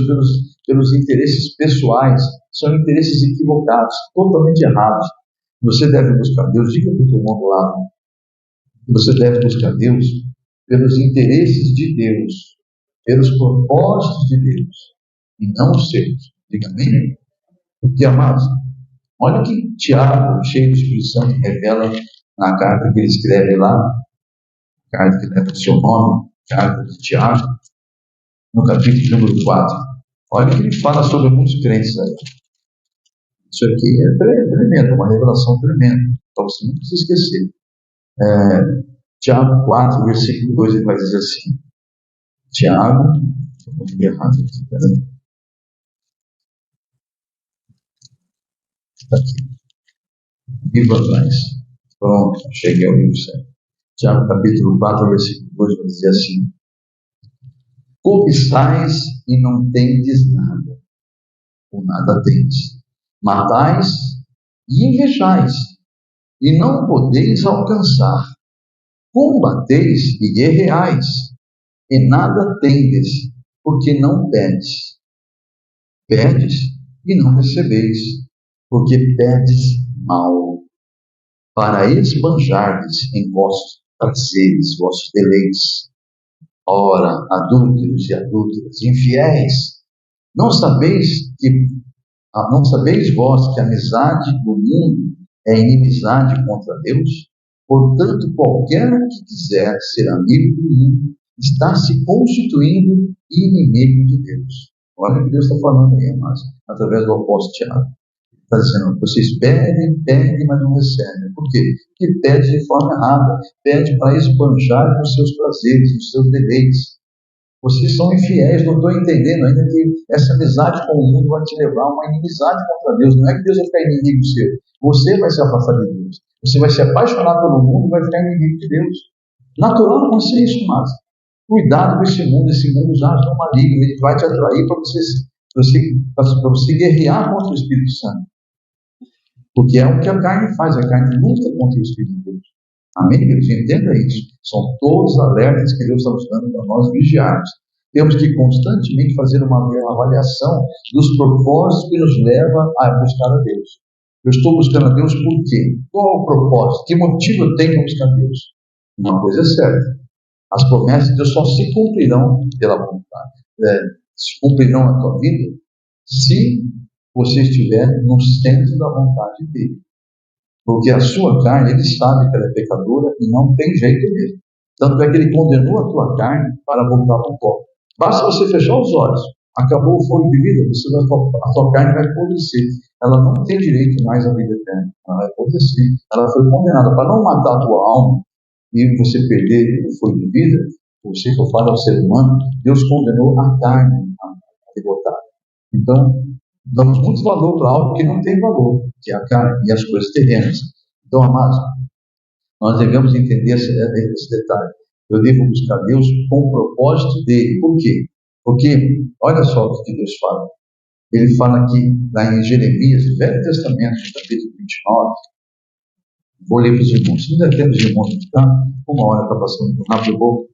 pelos interesses pessoais. São interesses equivocados, totalmente errados. Você deve buscar Deus, diga para o teu irmão do lado. Você deve buscar Deus pelos interesses de Deus, pelos propósitos de Deus, e não os seus. Diga amém? Porque, amados, olha que Tiago, cheio do Espírito Santo, revela na carta que ele escreve lá, carta que leva o seu nome, carta de Tiago, no capítulo número 4. Olha que ele fala sobre muitos crentes aí. Isso aqui é tremendo, uma revelação tremenda, para você não precisa esquecer. Tiago 4, versículo 2, ele vai dizer assim. Tiago, vou errado aqui, peraí. Está aqui. Livro atrás. Pronto, cheguei ao livro certo. Tiago capítulo 4, versículo 2, vai dizer assim: cobiçais e não tendes nada, ou nada tendes. Matais e invejais, e não podeis alcançar. Combateis e guerreais, e nada tendes, porque não pedes. Pedes e não recebeis, porque pedes mal, para esbanjardes em vossos prazeres, vossos deleites. Ora, adúlteros e adúlteras, infiéis, não sabeis vós que a amizade do mundo é inimizade contra Deus? Portanto, qualquer que quiser ser amigo do mundo está se constituindo inimigo de Deus. Olha o que Deus está falando aí, amados, através do apóstolo Tiago. Está dizendo, vocês pedem, mas não recebem. Por quê? Porque pede de forma errada. Pede para esbanjar nos seus prazeres, nos seus deleites. Vocês são infiéis, não estou entendendo ainda que essa amizade com o mundo vai te levar a uma inimizade contra Deus. Não é que Deus vai ficar inimigo seu. Você vai se afastar de Deus. Você vai se apaixonar pelo mundo e vai ficar inimigo de Deus. Natural acontecer isso, mas cuidado com esse mundo já é um maligno, ele vai te atrair para você guerrear contra o Espírito Santo. Porque é o que a carne faz, a carne luta contra o Espírito de Deus. Amém, queridos? Entenda isso. São todos alertas que Deus está nos dando para nós vigiarmos. Temos que constantemente fazer uma avaliação dos propósitos que nos levam a buscar a Deus. Eu estou buscando a Deus por quê? Qual é o propósito? Que motivo eu tenho para buscar a Deus? Uma coisa é certa. As promessas de Deus só se cumprirão pela vontade. Se cumprirão na tua vida se você estiver no centro da vontade dele. Porque a sua carne, ele sabe que ela é pecadora e não tem jeito mesmo. Tanto é que ele condenou a tua carne para voltar para o pó. Basta você fechar os olhos, acabou o fôlego de vida, a tua carne vai apodrecer. Ela não tem direito mais à vida eterna. Ela vai apodrecer. Ela foi condenada para não matar a tua alma e você perder o fôlego de vida. Você que eu falo ao ser humano, Deus condenou a carne a derrotar. Então, damos muito valor para algo que não tem valor, que é a carne e as coisas terrenas. Então, amados, nós devemos entender esse detalhe. Eu devo buscar Deus com o propósito dele. Por quê? Porque, olha só o que Deus fala. Ele fala aqui, lá em Jeremias, no Velho Testamento, capítulo 29. Vou ler para os irmãos. Se não der tempo de irmãos, tá? Uma hora está passando por rápido, eu vou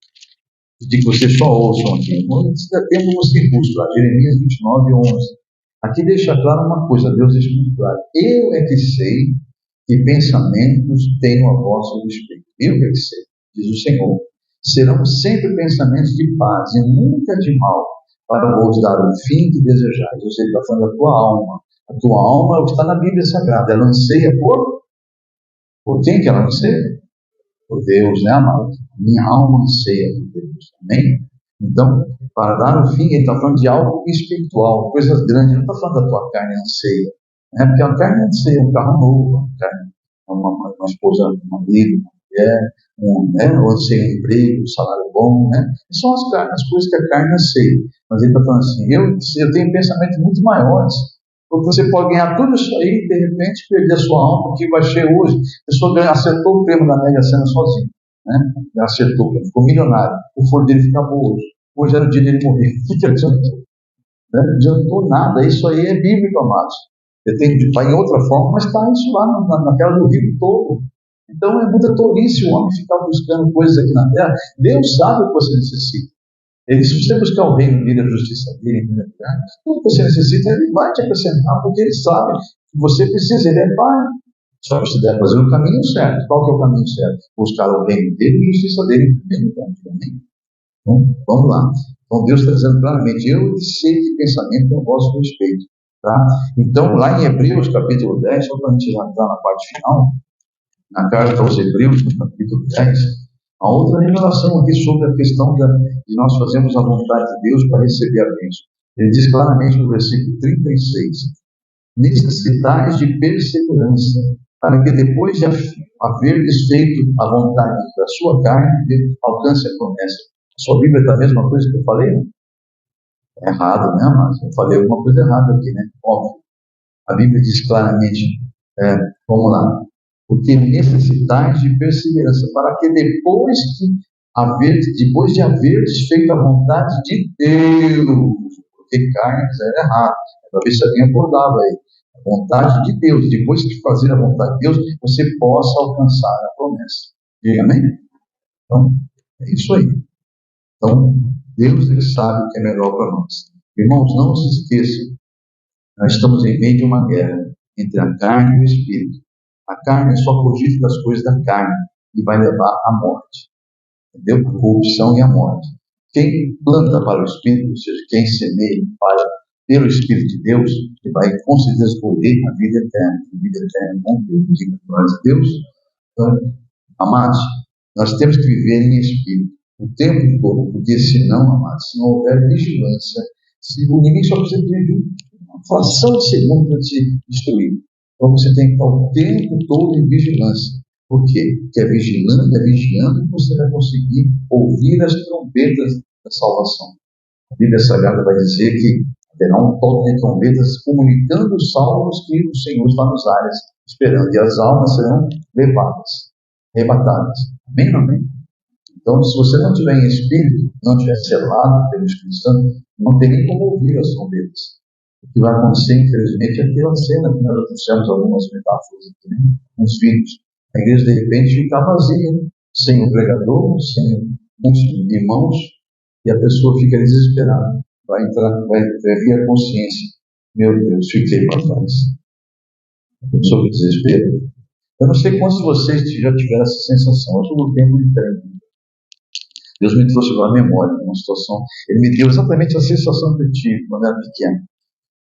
pedir que vocês só ouçam aqui. Se der tempo, você busca lá, Jeremias 29, 11. Aqui deixa claro uma coisa, Deus deixa muito claro. Eu é que sei que pensamentos tenho a vosso respeito. Eu é que sei, diz o Senhor. Serão sempre pensamentos de paz e nunca de mal, para vos dar o fim que desejais. Ou seja, ele está falando da tua alma. A tua alma está na Bíblia Sagrada. Ela anseia por quem que ela anseia? Por Deus, né, amado? Minha alma anseia por Deus. Amém? Então, para dar o fim, ele está falando de algo espiritual, coisas grandes. Ele não está falando da tua carne anseia. Né? Porque a carne anseia um carro novo, uma esposa, um marido, uma mulher, anseia um emprego, um salário bom. Né? São as coisas que a carne anseia. Mas ele está falando assim, eu tenho pensamentos muito maiores. Porque você pode ganhar tudo isso aí e, de repente, perder a sua alma, que vai ser hoje. A pessoa acertou o prêmio da Mega Sena sozinho. Né? Acertou, ficou milionário. O foro dele acabou hoje. Hoje era o dia dele morrer. O que adiantou? Não adiantou nada. Isso aí é bíblico, amados. Vai em outra forma, mas está isso lá naquela do rio todo. Então é muita tolice o homem ficar buscando coisas aqui na terra. Deus sabe o que você necessita. Se você buscar o reino dele, a justiça dele em primeiro lugar, tudo que você necessita, ele vai te acrescentar, porque ele sabe que você precisa, ele é pai. Só que você deve fazer o caminho certo. Qual que é o caminho certo? Buscar o reino dele e a justiça dele em primeiro lugar. Então, vamos lá. Então, Deus está dizendo claramente, eu sei que pensamento é o vosso respeito. Tá? Então, lá em Hebreus, capítulo 10, só para a gente já entrar na parte final, na carta aos Hebreus, no capítulo 10, a outra revelação aqui sobre a questão de nós fazermos a vontade de Deus para receber a bênção. Ele diz claramente no versículo 36, necessitais de perseverança, para que depois de haver desfeito a vontade da sua carne, alcance a promessa. A sua Bíblia está a mesma coisa que eu falei? Né? É errado, né, mas eu falei alguma coisa errada aqui, né? Óbvio. A Bíblia diz claramente, vamos lá, porque necessitais de perseverança, para que depois de haver desfeito a vontade de Deus, porque carne era errado, para ver se alguém acordava aí, a vontade de Deus, depois de fazer a vontade de Deus, você possa alcançar a promessa. Diga amém? Então, é isso aí. Então, Deus ele sabe o que é melhor para nós. Irmãos, não se esqueçam, nós estamos em meio de uma guerra entre a carne e o espírito. A carne só cogita das coisas da carne e vai levar à morte. Entendeu? A corrupção e a morte. Quem planta para o Espírito, ou seja, quem semeia pelo Espírito de Deus, que vai com certeza colher a vida eterna. A vida eterna com Deus, diga glória a Deus. Então, amados, nós temos que viver em Espírito o tempo todo, porque senão, amados, se não houver vigilância, se o inimigo só precisa de uma fração de segundo para te destruir. Então você tem que estar o tempo todo em vigilância. Por quê? Porque é vigiando que você vai conseguir ouvir as trombetas da salvação. A Bíblia Sagrada vai dizer que haverá um toque de trombetas comunicando os salvos que o Senhor está nos ares, esperando, e as almas serão levadas, arrebatadas. Amém, amém? Então, se você não tiver em espírito, não tiver selado pelo Espírito Santo, não tem nem como ouvir as trombetas. O que vai acontecer, infelizmente, é aquela cena que nós trouxemos algumas metáforas aqui, né? Uns filhos. A igreja, de repente, fica vazia, sem o pregador, sem os irmãos, e a pessoa fica desesperada. Vai vir a consciência. Meu Deus, fiquei para trás. A pessoa com desespero. Eu não sei quantos de vocês já tiveram essa sensação. Eu estou no tempo de trem. Deus me trouxe agora a memória de uma situação. Ele me deu exatamente a sensação que eu tive quando eu era pequeno.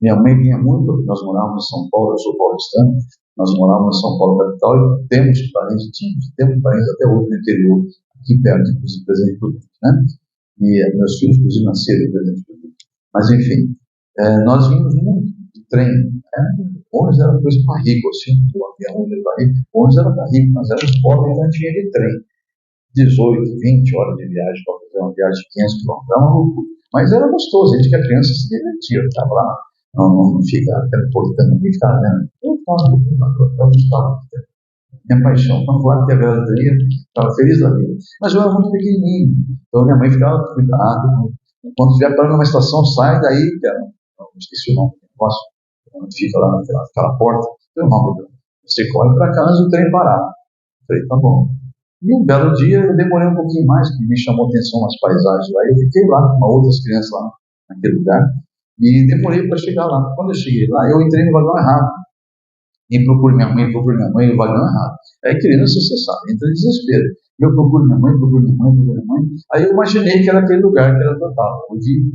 Minha mãe vinha muito, nós morávamos em São Paulo, eu sou paulistano, nós morávamos em São Paulo, capital, e temos parentes até hoje no interior, aqui perto, inclusive, Presidente Prudente, né? E meus filhos, inclusive, nasceram em Presidente Prudente. Mas, enfim, nós vimos muito de trem. Ônibus era coisa para rico, assim, o avião para rico. Ônibus era para rico, nós éramos pobres, então a gente ia de trem. 18, 20 horas de viagem para fazer uma viagem de 500 quilômetros, era uma loucura. Mas era gostoso, a gente que a criança se divertia, estava lá, não fica teleportando, não fica vendo. Eu estava minha paixão, quando lá que a galeria, estava feliz da vida. Mas eu era muito pequenininho, então minha mãe ficava cuidado. Quando estiver parando numa estação, sai daí, não esqueci o nome do negócio, quando fica lá naquela porta, tem o nome, você corre para cá antes do trem parar. Eu falei, tá bom. E um belo dia eu demorei um pouquinho mais, que me chamou a atenção as paisagens lá. Eu fiquei lá com outras crianças lá naquele lugar e demorei para chegar lá. Quando eu cheguei lá, eu entrei no vagão errado. E procuro minha mãe, o vagão errado. Aí criança, você sabe, entra em desespero. Eu procuro minha mãe. Aí eu imaginei que era aquele lugar que era total. Eu vi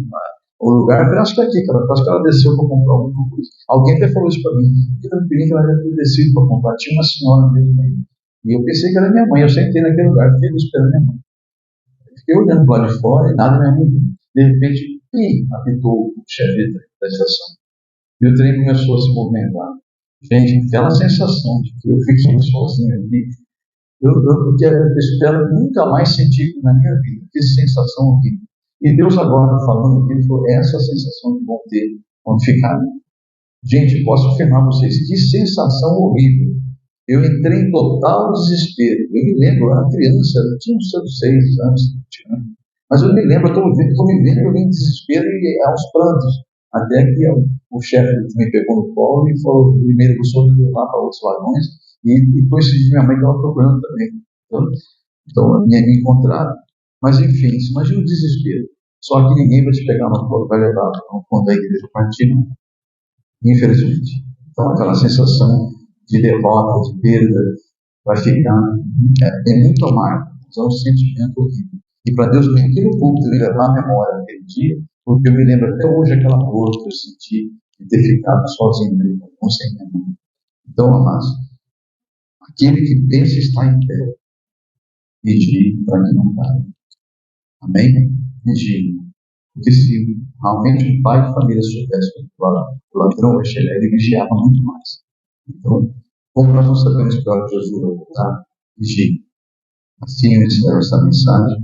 o lugar, eu acho que é aqui, acho que ela desceu para comprar alguma coisa. Alguém até falou isso para mim. Eu pedi que ela deve ter descido para comprar. Tinha uma senhora mesmo aí. E eu pensei que era minha mãe. Eu sentei naquele lugar, fiquei esperando minha mãe. Fiquei olhando para lá de fora e nada minha mãe. De repente, apitou o chefe da estação. E o trem começou a se movimentar. Gente, aquela sensação de que eu fiquei sozinho ali, eu espero nunca mais sentir na minha vida. Que sensação horrível. E Deus agora está falando que ele falou, essa sensação que vão ter quando ficarem. Gente, posso afirmar a vocês, que sensação horrível. Eu entrei em total desespero. Eu me lembro, eu era criança, eu tinha uns seus 6 anos, 7 anos. Mas eu me lembro, estou me vendo, eu em desespero e aos prantos. Até que o chefe me pegou no colo e falou, primeiro eu sou de lá para outros vagões, e coincidiu minha mãe estava procurando também. Então me encontraram. Mas enfim, imagina o desespero. Só que ninguém vai te pegar no colo, vai levar quando a igreja partir, infelizmente. Então aquela sensação de derrota, de perda, vai ficar muito amargo. Então é um sentimento horrível. E para Deus, naquele culto, ele levar a memória daquele dia, porque eu me lembro até hoje aquela dor que eu senti de ter ficado sozinho ali, com sem minha mãe. Então, amados, aquele que pensa estar em pé, vigie para que não caia. Amém? Vigie. Porque se realmente um pai de família soubesse que o ladrão vai chegar, ele vigiava muito mais. Então, como nós não sabemos que a hora de Jesus vai voltar, vigie. Assim eu encerro essa mensagem,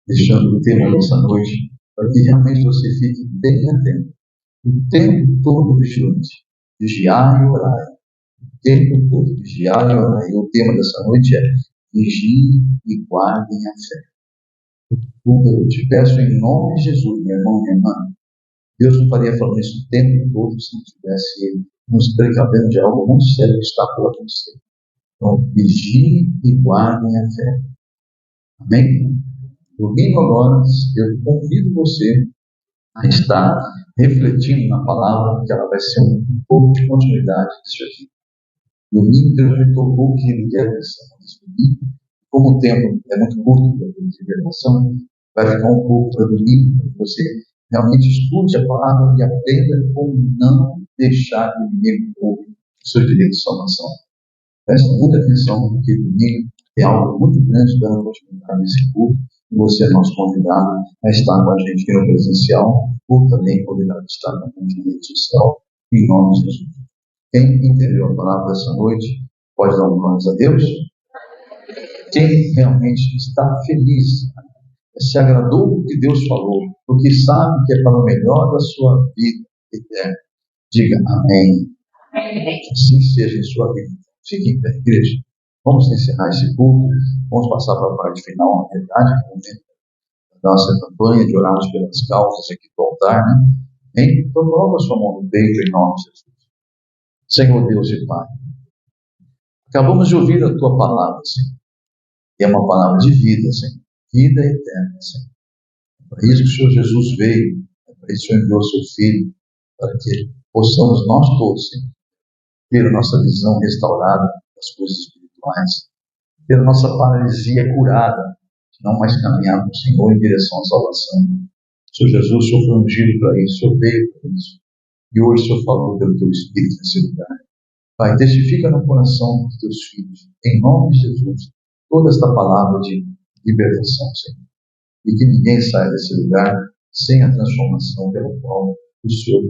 deixando o tema dessa noite, para que realmente você fique bem atento. O tempo todo vigilante. Vigiar e orar. O tempo todo vigiar e orar. E o tema dessa noite é vigiem e guardem a fé. Eu te peço em nome de Jesus, meu irmão, minha irmã. Deus não estaria falando isso o tempo todo se não tivesse nos precavendo de algo muito sério que está por acontecer. Então, vigiem e guardem a fé. Amém? Domingo agora, eu convido você a estar refletindo na palavra, que ela vai ser um pouco de continuidade disso aqui. Domingo, Deus me tocou que Ele quer nesse domingo. Como o tempo é muito curto para a liberação, vai ficar um pouco para domingo, para que você realmente estude a palavra e aprenda como não deixar o inimigo ouvir o seu direito de salvação. Preste muita atenção, porque domingo é algo muito grande dando continuidade nesse culto. E você é nosso convidado a estar com a gente aqui no presencial, ou também convidado a estar com a gente na rede social, em nome de Jesus. Quem entendeu a palavra dessa noite, pode dar um glória a Deus. Quem realmente está feliz, se agradou do que Deus falou, porque sabe que é para o melhor da sua vida eterna, diga amém. Que assim seja em sua vida. Fique em pé, igreja. Vamos encerrar esse culto. Vamos passar para a parte final, na verdade, no momento da nossa campanha de orarmos pelas causas aqui do altar, né? Então, coloca a sua mão no peito em nome de Jesus. Senhor Deus e Pai, acabamos de ouvir a Tua palavra, Senhor. E é uma palavra de vida, Senhor. Vida eterna, Senhor. É para isso que o Senhor Jesus veio. É para isso que o Senhor enviou o Seu Filho. Para que possamos nós todos, Senhor, ter a nossa visão restaurada das coisas espirituais. Ter a nossa paralisia curada. Não mais caminhar com o Senhor em direção à salvação. O Senhor Jesus, o Senhor foi ungido para isso. O Senhor veio para isso. E hoje o Senhor falou pelo Teu Espírito nesse lugar. Pai, testifica no coração dos Teus filhos, em nome de Jesus, toda esta palavra de libertação, Senhor. E que ninguém saia desse lugar sem a transformação pela qual o Senhor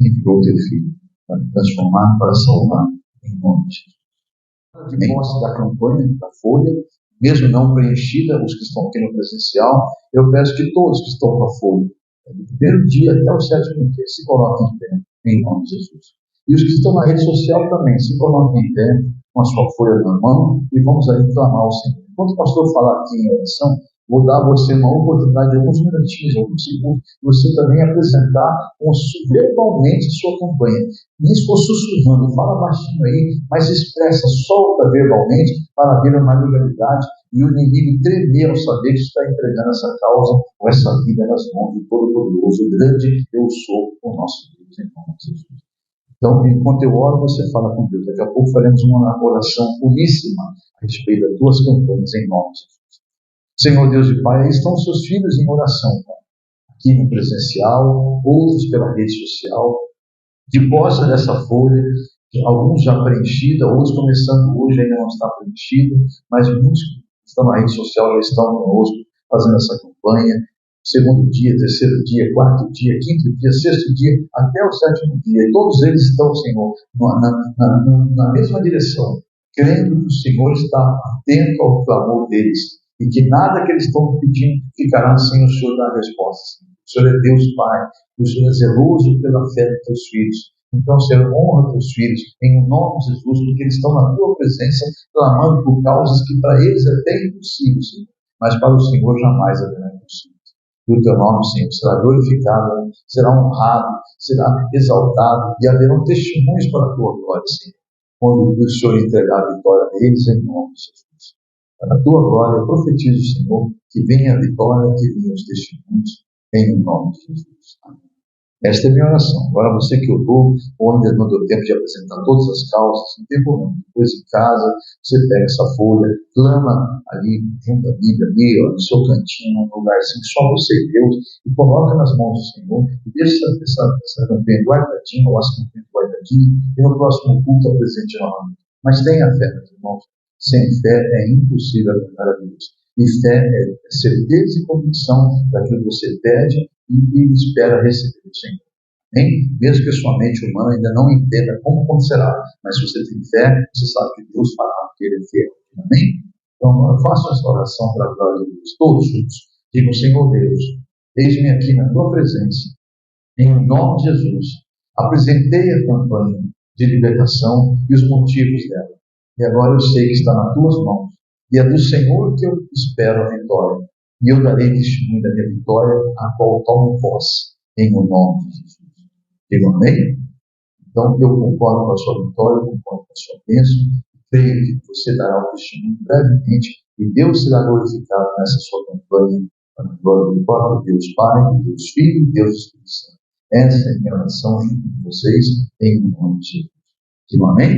enviou o Teu Filho, para transformar, para salvar, em nome de Jesus. De posse da campanha, da folha, mesmo não preenchida, os que estão aqui no presencial, eu peço que todos que estão com a folha, do primeiro dia até o 7º dia, se coloquem em pé, em nome de Jesus. E os que estão na rede social também, se coloquem em pé, com a sua folha na mão, e vamos aí clamar ao Senhor. Enquanto o pastor falar aqui em oração, vou dar a você uma oportunidade de alguns minutinhos, alguns segundos, de você também apresentar verbalmente sua campanha. Nem se for sussurrando, fala baixinho aí, mas expressa, solta verbalmente para haver uma legalidade e o inimigo tremer ao saber que está entregando essa causa ou essa vida nas mãos do Todo-Poderoso, o grande eu sou, o nosso Deus, em nome de Jesus. Então, enquanto eu oro, você fala com Deus. Daqui a pouco faremos uma oração puríssima a respeito das tuas campanhas, em nome de Jesus. Senhor Deus e Pai, aí estão os seus filhos em oração, Pai. Aqui no presencial, outros pela rede social, de posse dessa folha, alguns já preenchida, outros começando hoje, ainda não está preenchida, mas muitos que estão na rede social já estão conosco, fazendo essa campanha. Segundo dia, terceiro dia, quarto dia, quinto dia, sexto dia, até o 7º dia. E todos eles estão, Senhor, na mesma direção, crendo que o Senhor está atento ao clamor deles e que nada que eles estão pedindo ficará sem o Senhor dar resposta. O Senhor é Deus Pai, o Senhor é zeloso pela fé dos teus filhos. Então, Senhor, honra teus filhos em nome de Jesus, porque eles estão na tua presença, clamando por causas que para eles é até impossível, Senhor, mas para o Senhor jamais haverá impossível. E o teu nome, Senhor, será glorificado, será honrado, será exaltado e haverão testemunhos para a tua glória, Senhor, quando o Senhor entregar a vitória a eles em nome de Jesus. Para a tua glória, eu profetizo, Senhor, que venha a vitória, que venham os testemunhos em nome de Jesus. Amém. Esta é a minha oração. Agora você que orou, ou ainda não deu tempo de apresentar todas as causas, não tem problema. Depois em casa, você pega essa folha, clama ali, junto à Bíblia, ali, ó, no seu cantinho, num lugar assim, só você e Deus, e coloca nas mãos do Senhor, e deixa essa campanha guardadinha, ou essa campanha guardadinha, e no próximo culto apresente novamente. Mas tenha fé, meus irmãos. Sem fé é impossível agradar a Deus. E fé é certeza e convicção daquilo que você pede e espera receber do Senhor. Amém? Mesmo que a sua mente humana ainda não entenda como acontecerá, mas se você tem fé, você sabe que Deus fará, porque Ele é fiel. Amém? Então, eu faço essa oração para a glória de Deus, todos juntos. Digam, Senhor Deus, eis-me aqui na tua presença, em nome de Jesus. Apresentei a campanha de libertação e os motivos dela. E agora eu sei que está nas tuas mãos. E é do Senhor que eu espero a vitória. E eu darei testemunho da minha vitória, a qual tomo posse, em nome de Jesus. Digo amém? Então, eu concordo com a sua vitória, eu concordo com a sua bênção. Creio que você dará o testemunho brevemente e Deus será glorificado nessa sua campanha, para a glória do próprio Deus Pai, Deus Filho e Deus Espírito Santo. Essa é a minha oração junto com vocês, em nome de Jesus. Digo amém?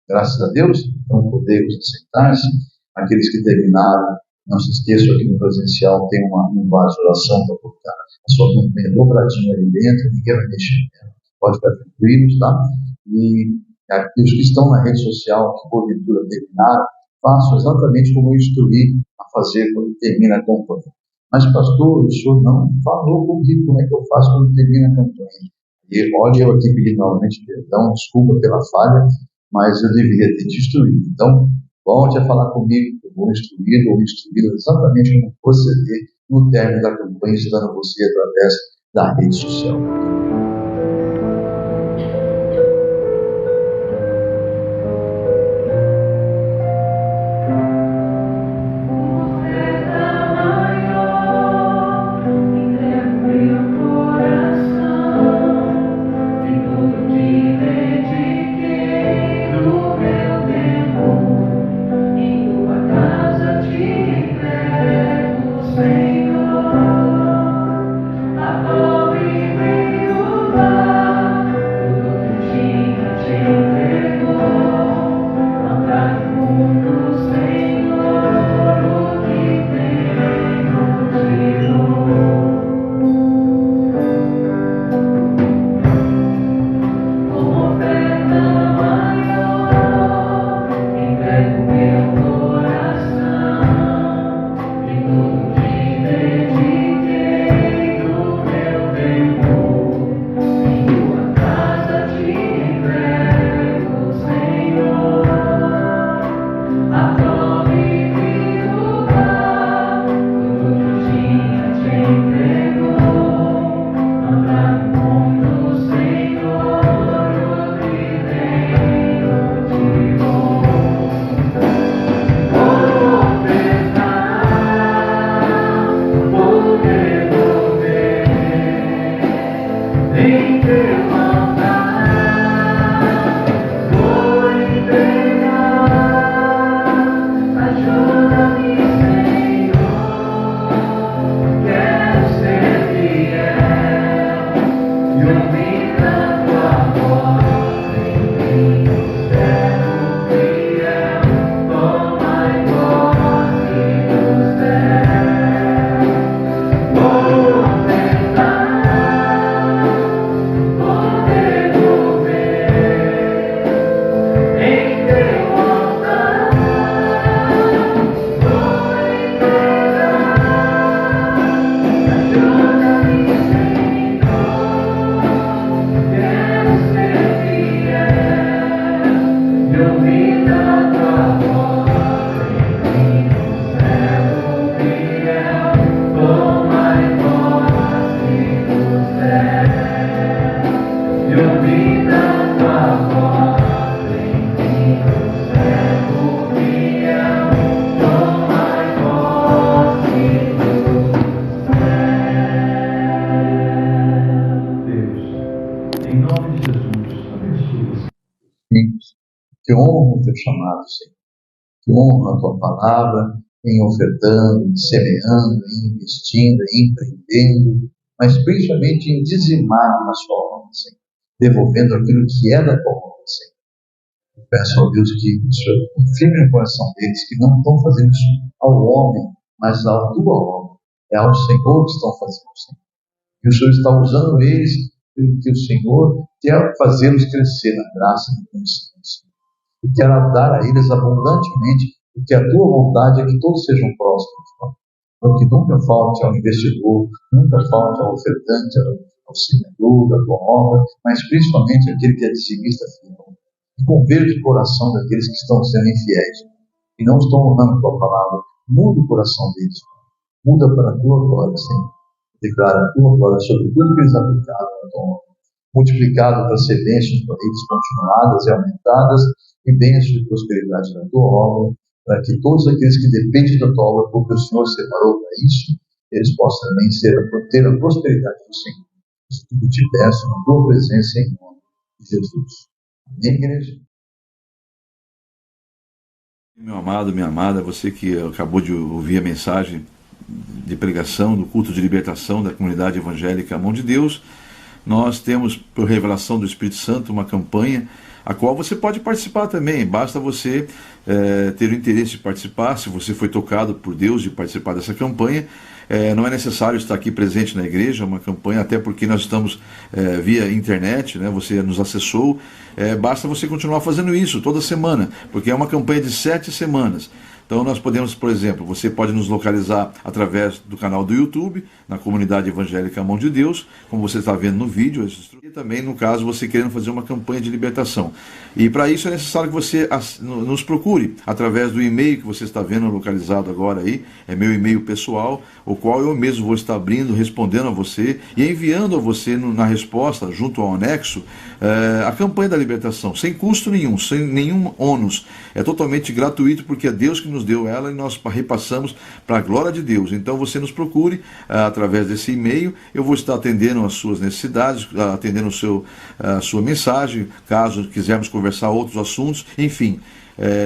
Graças a Deus. Então podemos aceitar-se. Aqueles que terminaram, não se esqueçam, aqui no presencial tem um vaso de oração para colocar a sua mão bem dobradinha ali dentro, ninguém vai mexer nela. Pode ficar tranquilos, tá? E os que estão na rede social, que porventura terminaram, façam exatamente como eu instruí a fazer quando termina a campanha. Mas, pastor, o senhor não falou comigo como é que eu faço quando termina a campanha. E olha, eu aqui pedi novamente perdão, desculpa pela falha, mas eu deveria ter te instruído. Então, volte a falar comigo, eu vou instruí-lo ou instruí-lo exatamente como proceder no término da campanha, estando você através da rede social. Que honra o teu chamado, Senhor. Que honra a tua palavra em ofertando, em semeando, em investindo, em empreendendo, mas principalmente em dizimar na sua obra, Senhor. Devolvendo aquilo que é da tua obra, Senhor. Eu peço ao Deus que o Senhor confirme no coração deles que não estão fazendo isso ao homem, mas à tua obra. É ao Senhor que estão fazendo, Senhor. E o Senhor está usando eles, porque o Senhor quer fazê-los crescer na graça e no conhecimento. E quero dar a eles abundantemente, porque a tua vontade é que todos sejam prósperos. Para que nunca falte ao investidor, nunca falte ao ofertante, ao semeador da tua obra, mas principalmente aquele que é dizimista fiel. E converte o coração daqueles que estão sendo infiéis e não estão honrando a tua palavra. Muda o coração deles. Muda para a tua glória, Senhor. Declara a tua glória sobre tudo que eles aplicaram na tua obra. Multiplicado para ser bênçãos para eles continuadas e aumentadas, e bênçãos de prosperidade na tua obra, para que todos aqueles que dependem da tua obra, porque o Senhor separou para isso, eles possam também ter a prosperidade do Senhor. Isso tudo te peço na tua presença em nome de Jesus. Amém, igreja? Meu amado, minha amada, você que acabou de ouvir a mensagem de pregação, do culto de libertação da comunidade evangélica Mão de Deus, nós temos, por revelação do Espírito Santo, uma campanha a qual você pode participar também. Basta você ter o interesse de participar. Se você foi tocado por Deus de participar dessa campanha, não é necessário estar aqui presente na igreja, é uma campanha, até porque nós estamos via internet, né? Você nos acessou, basta você continuar fazendo isso toda semana, porque é uma campanha de 7 semanas. Então nós podemos, por exemplo, você pode nos localizar através do canal do YouTube, na comunidade evangélica Mão de Deus, como você está vendo no vídeo, e também, no caso, você querendo fazer uma campanha de libertação. E para isso é necessário que você nos procure através do e-mail que você está vendo localizado agora aí, é meu e-mail pessoal, o qual eu mesmo vou estar abrindo, respondendo a você e enviando a você na resposta, junto ao anexo, a campanha da libertação, sem custo nenhum, sem nenhum ônus. É totalmente gratuito, porque é Deus que nos deu ela e nós repassamos para a glória de Deus. Então você nos procure através desse e-mail, eu vou estar atendendo as suas necessidades, atendendo a sua mensagem, caso quisermos conversar outros assuntos, enfim.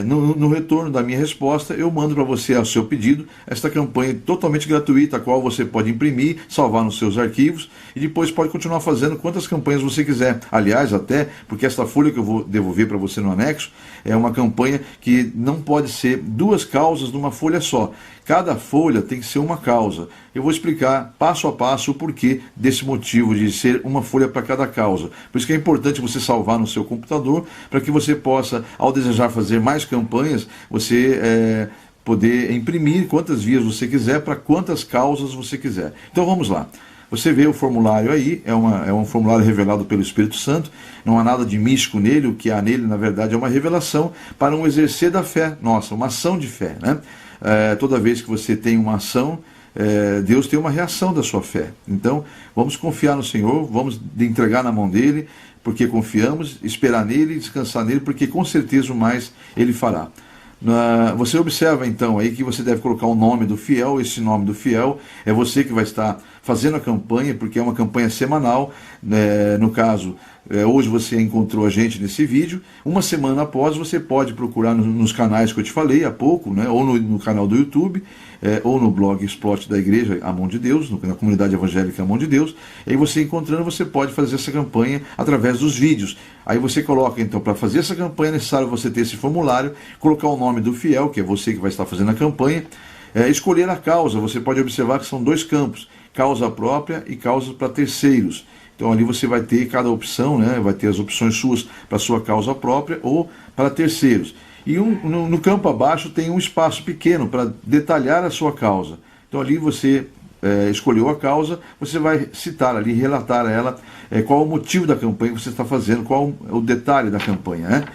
No retorno da minha resposta, eu mando para você, ao seu pedido, esta campanha totalmente gratuita, a qual você pode imprimir, salvar nos seus arquivos e depois pode continuar fazendo quantas campanhas você quiser. Aliás, até porque esta folha que eu vou devolver para você no anexo é uma campanha que não pode ser 2 causas numa folha só. Cada folha tem que ser uma causa. Eu vou explicar passo a passo o porquê desse motivo de ser uma folha para cada causa. Por isso que é importante você salvar no seu computador, para que você possa, ao desejar fazer mais campanhas, você poder imprimir quantas vias você quiser, para quantas causas você quiser. Então vamos lá. Você vê o formulário aí, é um formulário revelado pelo Espírito Santo, não há nada de místico nele, o que há nele, na verdade, é uma revelação para um exercer da fé nossa, uma ação de fé, né? Toda vez que você tem uma ação, Deus tem uma reação da sua fé. Então, vamos confiar no Senhor, vamos entregar na mão dele, porque confiamos, esperar nele, descansar nele, porque com certeza o mais ele fará. Você observa então aí que você deve colocar o nome do fiel. Esse nome do fiel é você que vai estar fazendo a campanha, porque é uma campanha semanal. No caso, hoje você encontrou a gente nesse vídeo. Uma semana após, você pode procurar nos canais que eu te falei há pouco, né? Ou no canal do YouTube, ou no blog Explode da Igreja A Mão de Deus, na comunidade evangélica A Mão de Deus. E aí você encontrando, você pode fazer essa campanha através dos vídeos. Aí você coloca, então, para fazer essa campanha é necessário você ter esse formulário, colocar o nome do fiel, que é você que vai estar fazendo a campanha, escolher a causa. Você pode observar que são 2 campos, causa própria e causa para terceiros. Então ali você vai ter cada opção, né? Vai ter as opções suas para sua causa própria ou para terceiros. E no campo abaixo tem um espaço pequeno para detalhar a sua causa. Então ali você escolheu a causa, você vai citar ali, relatar a ela qual o motivo da campanha que você está fazendo, qual o detalhe da campanha, né?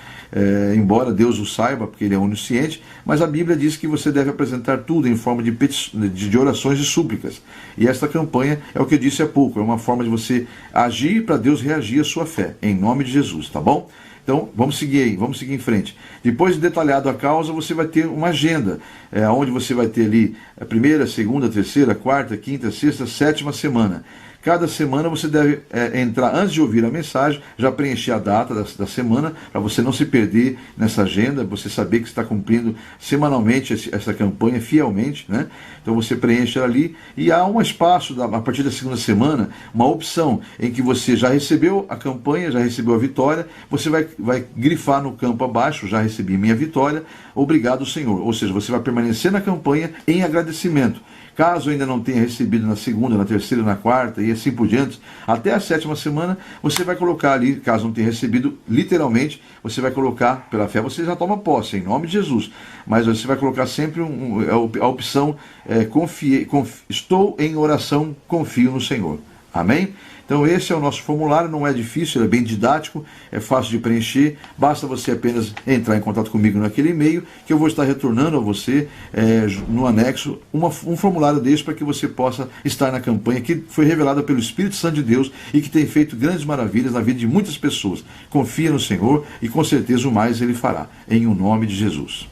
Embora Deus o saiba, porque Ele é onisciente, mas a Bíblia diz que você deve apresentar tudo em forma de orações e súplicas. E esta campanha é o que eu disse há pouco, é uma forma de você agir para Deus reagir à sua fé, em nome de Jesus, tá bom? Então, vamos seguir aí, vamos seguir em frente. Depois de detalhado a causa, você vai ter uma agenda, onde você vai ter ali a primeira, segunda, terceira, quarta, quinta, sexta, 7ª semana. Cada semana você deve entrar, antes de ouvir a mensagem, já preencher a data da semana, para você não se perder nessa agenda, você saber que está cumprindo semanalmente essa campanha fielmente, né? Então você preenche ela ali, e há um espaço, a partir da 2ª semana, uma opção em que você já recebeu a campanha, já recebeu a vitória, você vai grifar no campo abaixo, já recebi minha vitória, obrigado Senhor. Ou seja, você vai permanecer na campanha em agradecimento. Caso ainda não tenha recebido na segunda, na terceira, na quarta e assim por diante, até a 7ª semana, você vai colocar ali, caso não tenha recebido, literalmente, você vai colocar, pela fé você já toma posse, em nome de Jesus, mas você vai colocar sempre a opção, estou em oração, confio no Senhor. Amém? Então esse é o nosso formulário, não é difícil, é bem didático, é fácil de preencher, basta você apenas entrar em contato comigo naquele e-mail, que eu vou estar retornando a você no anexo um formulário desse, para que você possa estar na campanha que foi revelada pelo Espírito Santo de Deus e que tem feito grandes maravilhas na vida de muitas pessoas. Confia no Senhor e com certeza o mais Ele fará, em o nome de Jesus.